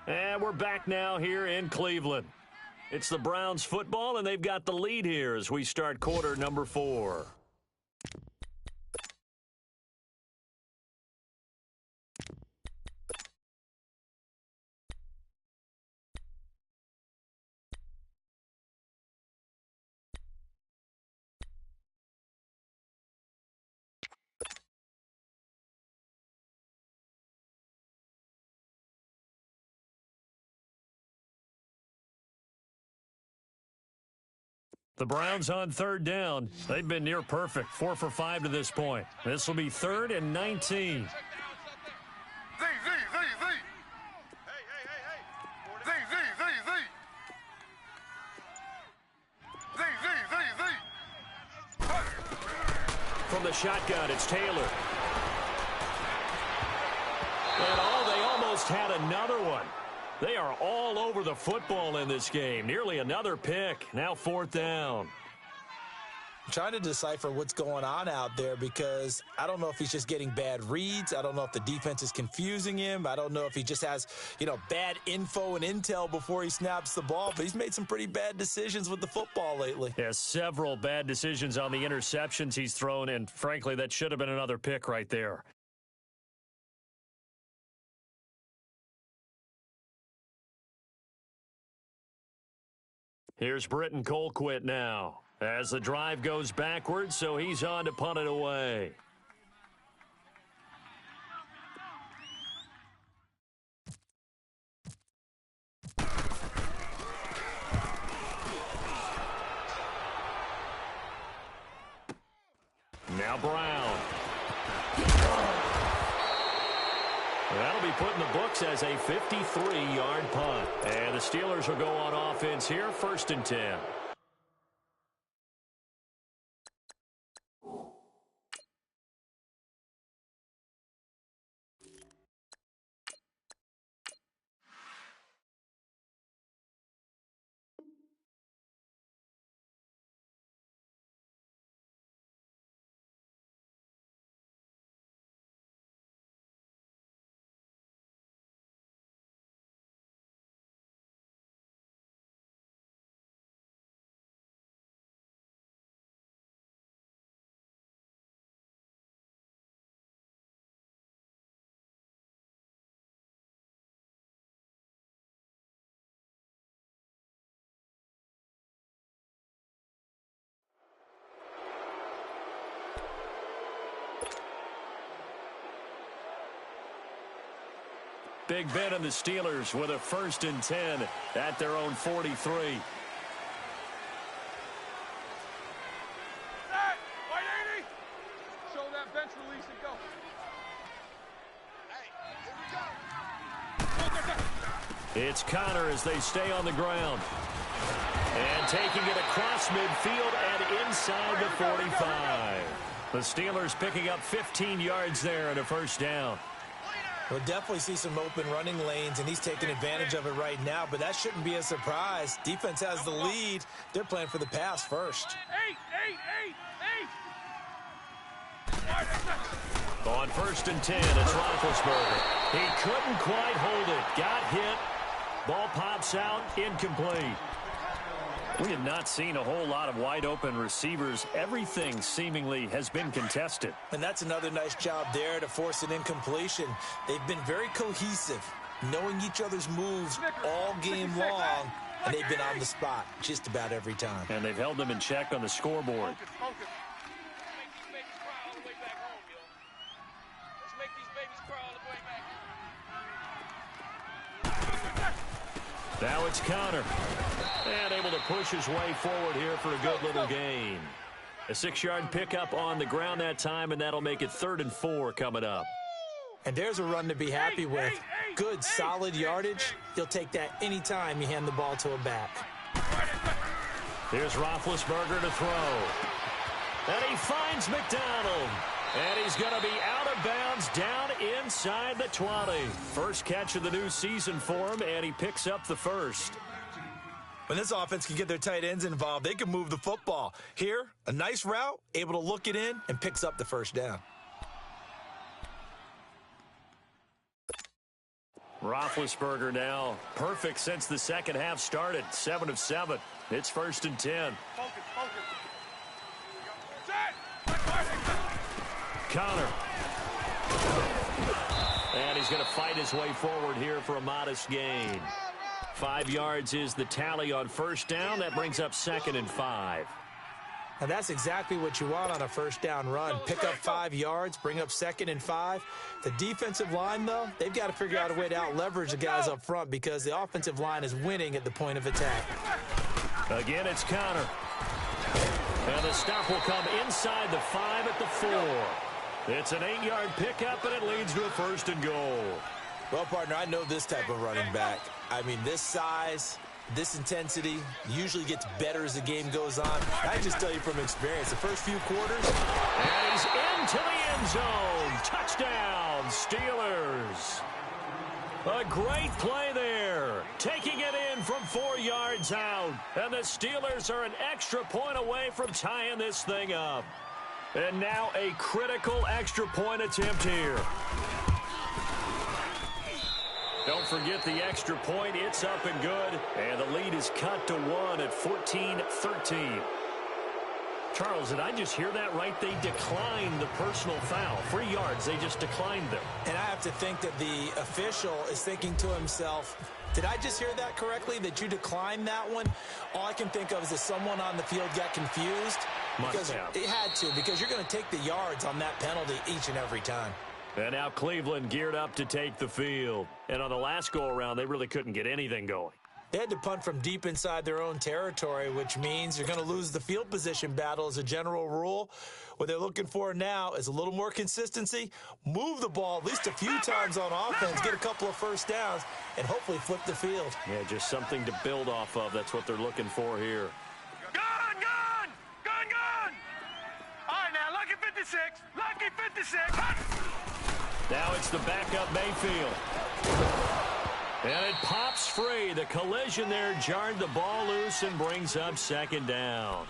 And we're back now here in Cleveland. It's the Browns football, and they've got the lead here as we start quarter number 4. The Browns on third down. They've been near perfect, 4 for 5 to this point. This will be 3rd and 19. From the shotgun, it's Taylor. And they almost had another one. They are all over the football in this game. Nearly another pick. Now 4th down. I'm trying to decipher what's going on out there because I don't know if he's just getting bad reads. I don't know if the defense is confusing him. I don't know if he just has, bad info and intel before he snaps the ball. But he's made some pretty bad decisions with the football lately. Yeah, several bad decisions on the interceptions he's thrown, and frankly, that should have been another pick right there. Here's Britton Colquitt now as the drive goes backwards, so he's on to punt it away. Now Brown. That'll be put in the books as a 53-yard punt. And the Steelers will go on offense here, 1st and 10. Big Ben and the Steelers with a 1st and 10 at their own 43. Set. White 80. Show that bench release and go. Hey, here we go. It's Connor as they stay on the ground. And taking it across midfield and inside the 45. The Steelers picking up 15 yards there and a 1st down. We'll definitely see some open running lanes, and he's taking advantage of it right now, but that shouldn't be a surprise. Defense has the lead. They're playing for the pass first. 8. On 1st and 10, it's Roethlisberger. He couldn't quite hold it. Got hit. Ball pops out. Incomplete. We have not seen a whole lot of wide-open receivers. Everything seemingly has been contested. And that's another nice job there to force an incompletion. They've been very cohesive, knowing each other's moves all game long, and they've been on the spot just about every time. And they've held them in check on the scoreboard. Focus. Make these babies cry all the way back home, yo. Let's make these babies cry all the way back. Now it's Connor. And able to push his way forward here for a good little gain. A 6-yard pickup on the ground that time, and that'll make it 3rd and 4 coming up. And there's a run to be happy with. good, solid yardage, he'll take that anytime you hand the ball to a back. Here's Roethlisberger to throw. And he finds McDonald. And he's going to be out of bounds down inside the 20. First catch of the new season for him, and he picks up the first. When this offense can get their tight ends involved, they can move the football. Here, a nice route, able to look it in, and picks up the first down. Roethlisberger now perfect since the second half started. 7 of 7. It's 1st and 10. Focus. Connor. And he's going to fight his way forward here for a modest gain. 5 yards is the tally on first down. That brings up 2nd and 5. Now, that's exactly what you want on a first down run. Pick up 5 yards, bring up 2nd and 5. The defensive line, though, they've got to figure out a way to out-leverage the guys up front because the offensive line is winning at the point of attack. Again, it's Connor. And the stop will come inside the 5 at the 4. It's an 8-yard pickup, and it leads to a 1st and goal. Well, partner, I know this type of running back. I mean, this size, this intensity usually gets better as the game goes on. I just tell you from experience, the first few quarters. And he's into the end zone. Touchdown, Steelers. A great play there. Taking it in from 4 yards out. And the Steelers are an extra point away from tying this thing up. And now a critical extra point attempt here. Don't forget the extra point. It's up and good. And the lead is cut to 1 at 14-13. Charles, did I just hear that right? They declined the personal foul. 3 yards, they just declined them. And I have to think that the official is thinking to himself, did I just hear that correctly, that you declined that one? All I can think of is that someone on the field got confused. Because it had to, because you're going to take the yards on that penalty each and every time. And now Cleveland geared up to take the field. And on the last go-around, they really couldn't get anything going. They had to punt from deep inside their own territory, which means you're going to lose the field position battle as a general rule. What they're looking for now is a little more consistency, move the ball at least a few times on offense, get a couple of first downs, and hopefully flip the field. Yeah, just something to build off of. That's what they're looking for here. Gun! All right, now, lucky 56. Lucky 56. Now it's the backup Mayfield. And it pops free. The collision there jarred the ball loose and brings up 2nd down.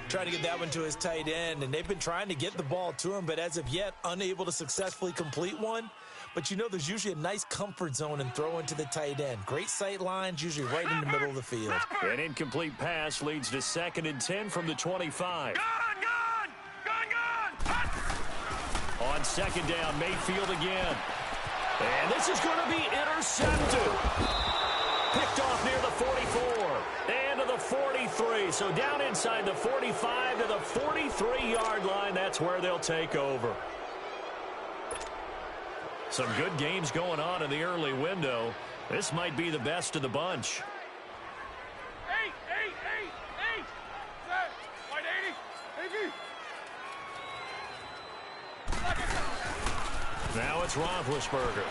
Trying to get that one to his tight end, and they've been trying to get the ball to him, but as of yet, unable to successfully complete one. But you know there's usually a nice comfort zone in throwing to the tight end. Great sight lines, usually right in the middle of the field. An incomplete pass leads to 2nd and 10 from the 25. Gun! On 2nd down, Mayfield again. And this is going to be intercepted. Picked off near the 44 and to the 43. So down inside the 45 to the 43-yard line. That's where they'll take over. Some good games going on in the early window. This might be the best of the bunch. 8. Set. White 80. Now it's Roethlisberger.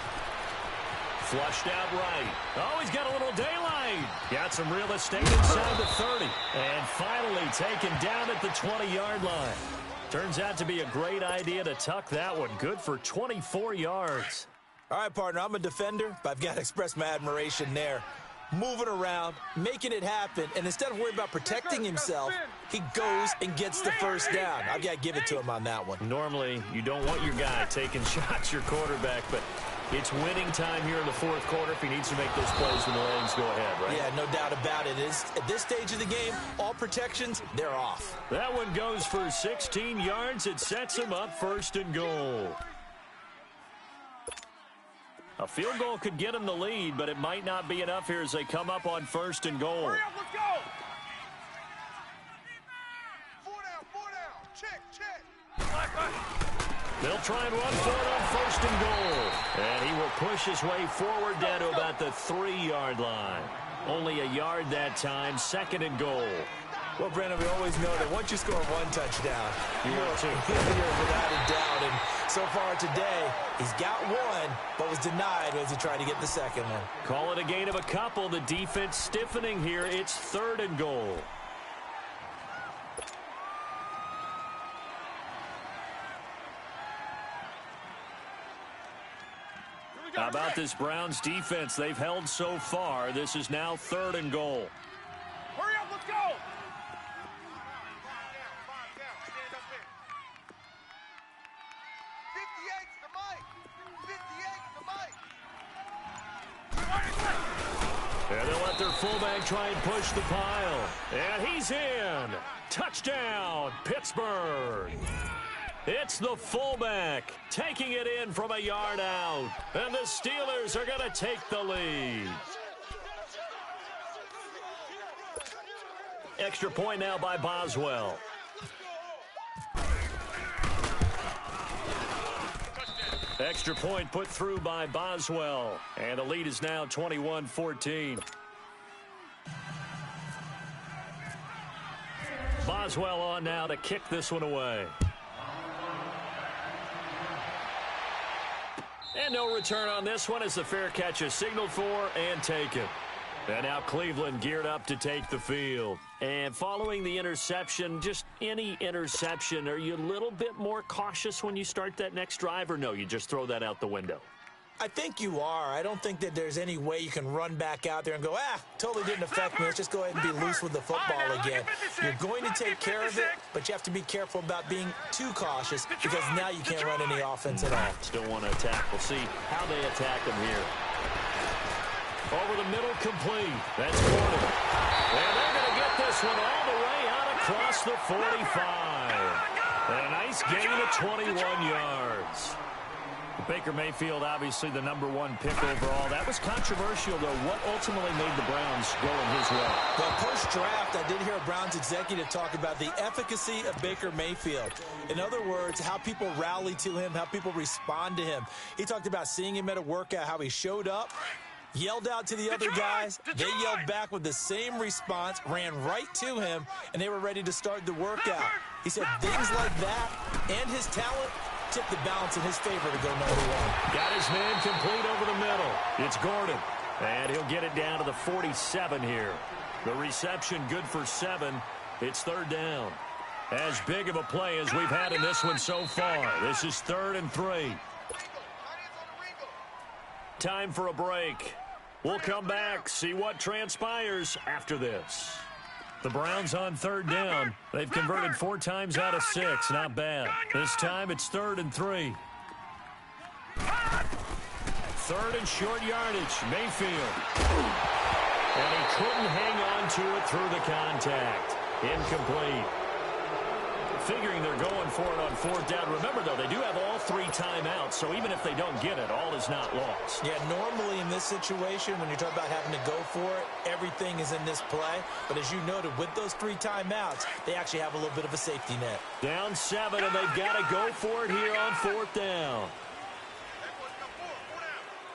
Flushed out right. Oh, he's got a little daylight. Got some real estate inside the 30. And finally taken down at the 20-yard line. Turns out to be a great idea to tuck that one. Good for 24 yards. All right, partner, I'm a defender, but I've got to express my admiration there. Moving around, making it happen, and instead of worrying about protecting himself, he goes and gets the first down. I've got to give it to him on that one. Normally, you don't want your guy taking shots, your quarterback, but it's winning time here in the 4th quarter if he needs to make those plays when the lanes go ahead, right? Yeah, no doubt about it. At this stage of the game, all protections, they're off. That one goes for 16 yards. It sets him up 1st and goal. A field goal could get him the lead, but it might not be enough here as they come up on 1st and goal. Hurry up, let's go. 4 down. Check. They'll try and run for it on 1st and goal. And he will push his way forward down to about the 3-yard line. Only a yard that time, 2nd and goal. Well, Brandon, we always know that once you score one touchdown, you're without a doubt. And so far today, he's got one, but was denied as he tried to get the second one. Call it a gain of a couple. The defense stiffening here. It's 3rd and goal. How about this Browns defense? They've held so far. This is now 3rd and goal. Hurry up, let's go! And they'll let their fullback try and push the pile. And he's in. Touchdown, Pittsburgh. It's the fullback taking it in from a yard out. And the Steelers are going to take the lead. Extra point now by Boswell. Extra point put through by Boswell. And the lead is now 21-14. Boswell on now to kick this one away. And no return on this one as the fair catch is signaled for and taken. And now Cleveland geared up to take the field. And following the interception, just any interception, are you a little bit more cautious when you start that next drive, or no, you just throw that out the window? I think you are. I don't think that there's any way you can run back out there and go, totally didn't affect me. Let's just go ahead and be loose with the football again. You're going to take care of it, but you have to be careful about being too cautious because now you can't run any offense at all. Still want to attack. We'll see how they attack them here. Over the middle, complete. That's Gordon. And they're going to get this one all the way out across the 45. And a nice gain of 21 yards. Baker Mayfield, obviously the #1 pick overall. That was controversial, though. What ultimately made the Browns go in his way? Well, post-draft, I did hear a Browns executive talk about the efficacy of Baker Mayfield. In other words, how people rally to him, how people respond to him. He talked about seeing him at a workout, how he showed up, yelled out to the other guys. They yelled back with the same response, ran right to him, and they were ready to start the workout. He said things like that and his talent tip the balance in his favor to go #1. Got his man complete over the middle. It's Gordon. And he'll get it down to the 47 here. The reception good for 7. It's 3rd down. As big of a play as we've had in this one so far. This is 3rd and 3. Time for a break. We'll come back, see what transpires after this. The Browns on 3rd down. They've converted 4 times out of 6. Not bad. This time it's 3rd and 3. 3rd and short yardage. Mayfield. And he couldn't hang on to it through the contact. Incomplete. Figuring they're going for it on 4th down. Remember, though, they do have all 3 timeouts, so even if they don't get it, all is not lost. Yeah, normally in this situation, when you're talking about having to go for it, everything is in this play. But as you noted, with those 3 timeouts, they actually have a little bit of a safety net. Down 7, and they've got to go for it here on 4th down.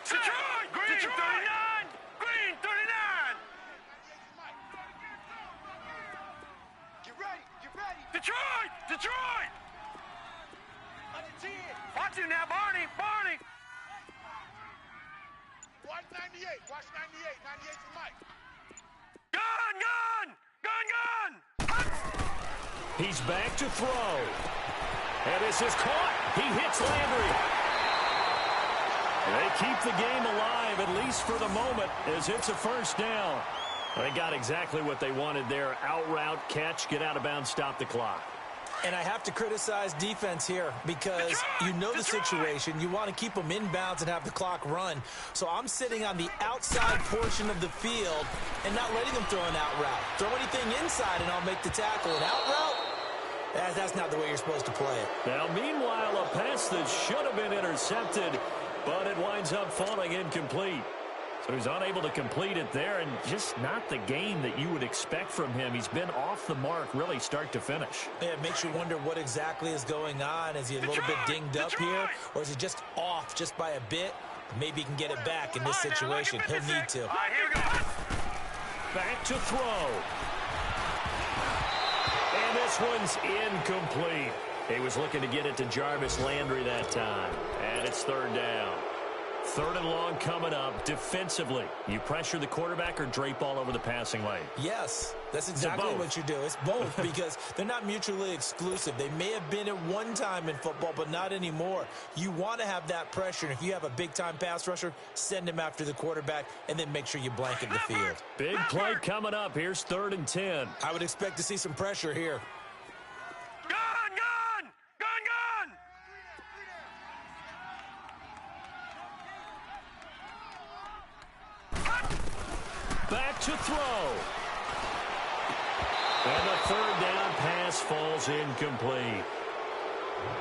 Detroit! Green 39! Green 39! Get ready! Get ready! Detroit! Detroit! Watch it now, Barney! Barney! Watch 98. Watch 98. 98 for Mike. Gun! Gun! Gun! Gun! He's back to throw. And this is caught. He hits Landry. They keep the game alive, at least for the moment, as it's a 1st down. They got exactly what they wanted there. Out route, catch, get out of bounds, stop the clock. And I have to criticize defense here because you know the situation. You want to keep them in bounds and have the clock run. So I'm sitting on the outside portion of the field and not letting them throw an out route. Throw anything inside and I'll make the tackle. An out route? That's not the way you're supposed to play it. Now, meanwhile, a pass that should have been intercepted, but it winds up falling incomplete. So he's unable to complete it there, and just not the game that you would expect from him. He's been off the mark, really, start to finish. Yeah, it makes you wonder what exactly is going on. Is he a little bit dinged up here, or is he just off just by a bit? Maybe he can get it back in this situation. He'll need to. All right, here we go. Back to throw. And this one's incomplete. He was looking to get it to Jarvis Landry that time. And it's third down. Third and long coming up. Defensively, you pressure the quarterback or drape all over the passing lane? Yes, that's exactly what you do. It's both because they're not mutually exclusive. They may have been at one time in football, but not anymore. You want to have that pressure. And if you have a big-time pass rusher, send him after the quarterback and then make sure you blanket the field. Big play coming up. Here's 3rd and 10. I would expect to see some pressure here. Back to throw. And the 3rd down pass falls incomplete.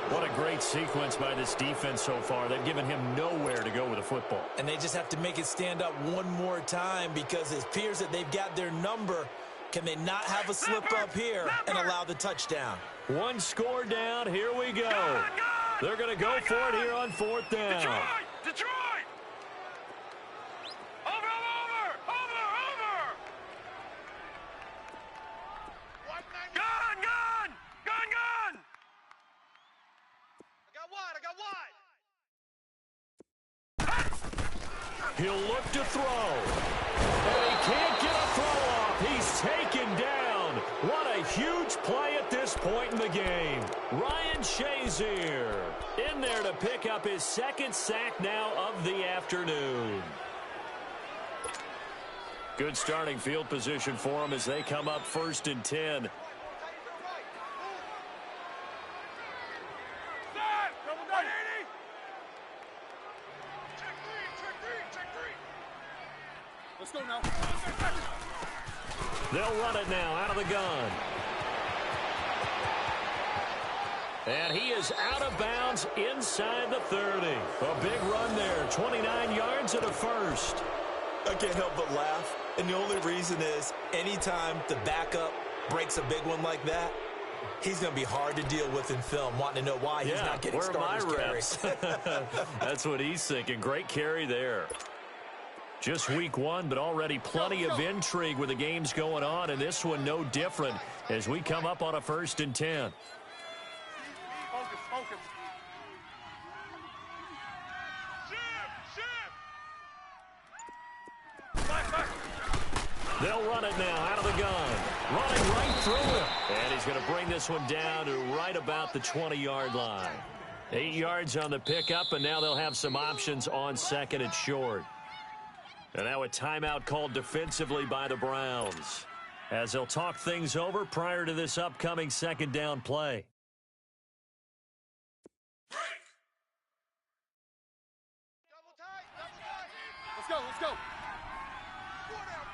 What a great sequence by this defense so far. They've given him nowhere to go with the football. And they just have to make it stand up one more time because it appears that they've got their number. Can they not have a slip up here and allow the touchdown? One score down. Here we go. They're going to go for it here on 4th down. Detroit! He'll look to throw. And he can't get a throw off. He's taken down. What a huge play at this point in the game. Ryan Shazier in there to pick up his 2nd sack now of the afternoon. Good starting field position for him as they come up 1st and 10. Let's go now. They'll run it now out of the gun. And he is out of bounds inside the 30. A big run there, 29 yards and a first. I can't help but laugh. And the only reason is anytime the backup breaks a big one like that, he's going to be hard to deal with in film, wanting to know why he's not getting starters carries. That's what he's thinking. Great carry there. Just week 1, but already plenty of intrigue with the games going on, and this one no different as we come up on a 1st and 10. Focus. They'll run it now out of the gun. Running right through him. And he's going to bring this one down to right about the 20-yard line. 8 yards on the pickup, and now they'll have some options on 2nd and short. And now a timeout called defensively by the Browns as they'll talk things over prior to this upcoming 2nd down play. Let's go. 4 down.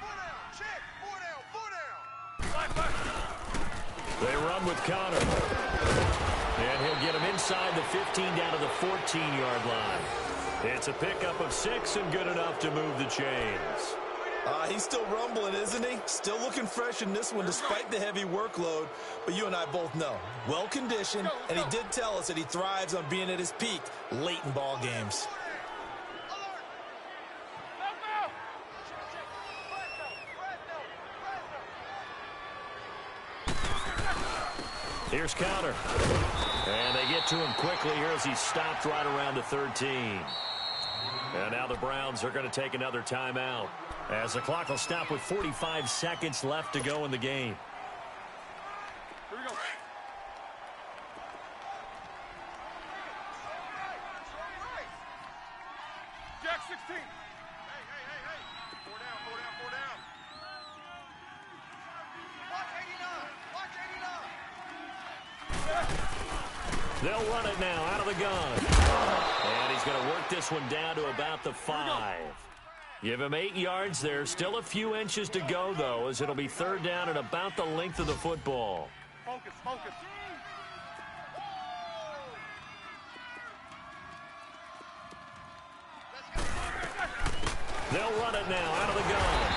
They run with Connor. And he'll get him inside the 15 down to the 14-yard line. It's a pickup of 6 and good enough to move the chains. He's still rumbling, isn't he? Still looking fresh in this one despite the heavy workload. But you and I both know, well-conditioned, and he did tell us that he thrives on being at his peak late in ball games. Here's Connor. And they get to him quickly here as he's stopped right around the 13. And now the Browns are going to take another timeout as the clock will stop with 45 seconds left to go in the game. Here we go. Jack 16. Hey. 4 down. Watch 89. They'll run it now out of the gun. And he's going to work this one down to about the 5. Give him 8 yards there. Still a few inches to go, though, as it'll be 3rd down and about the length of the football. Focus. They'll run it now out of the gun.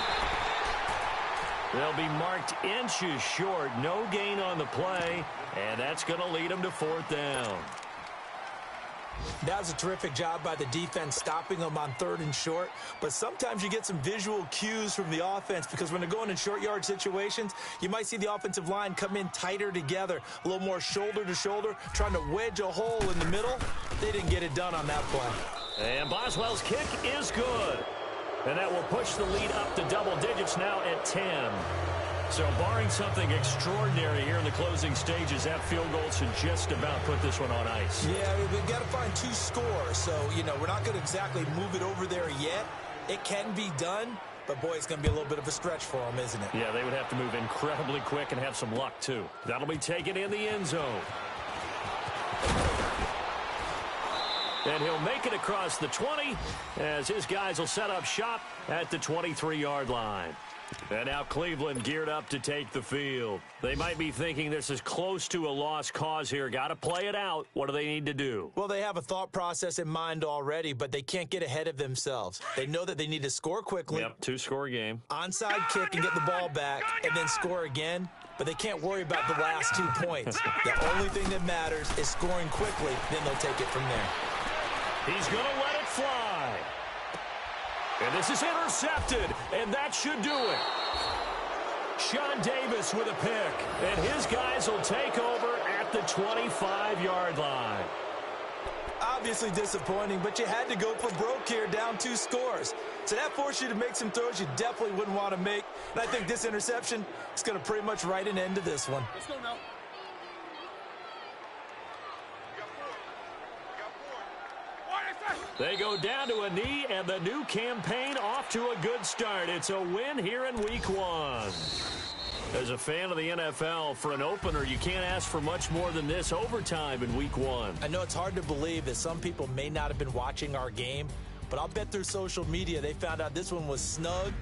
They'll be marked inches short. No gain on the play, and that's going to lead them to 4th down. That was a terrific job by the defense stopping them on 3rd and short. But sometimes you get some visual cues from the offense because when they're going in short yard situations, you might see the offensive line come in tighter together, a little more shoulder to shoulder, trying to wedge a hole in the middle. They didn't get it done on that play. And Boswell's kick is good. And that will push the lead up to double digits now at 10. So barring something extraordinary here in the closing stages, that field goal should just about put this one on ice. Yeah, we've got to find 2 scores. So, we're not going to exactly move it over there yet. It can be done, but, boy, it's going to be a little bit of a stretch for them, isn't it? Yeah, they would have to move incredibly quick and have some luck, too. That'll be taken in the end zone. And he'll make it across the 20 as his guys will set up shop at the 23-yard line. And now Cleveland geared up to take the field. They might be thinking this is close to a lost cause here. Got to play it out. What do they need to do? Well, they have a thought process in mind already, but they can't get ahead of themselves. They know that they need to score quickly. Yep, 2-score game. Onside kick and get the ball back and then score again. But they can't worry about the last 2 points. The only thing that matters is scoring quickly. Then they'll take it from there. He's going to let it fly. And this is intercepted, and that should do it. Sean Davis with a pick, and his guys will take over at the 25-yard line. Obviously disappointing, but you had to go for broke here, down 2 scores. So that forced you to make some throws you definitely wouldn't want to make. And I think this interception is going to pretty much write an end to this one. Let's go now. They go down to a knee, and the new campaign off to a good start. It's a win here in Week 1. As a fan of the NFL, for an opener, you can't ask for much more than this overtime in Week 1. I know it's hard to believe that some people may not have been watching our game, but I'll bet through social media they found out this one was snug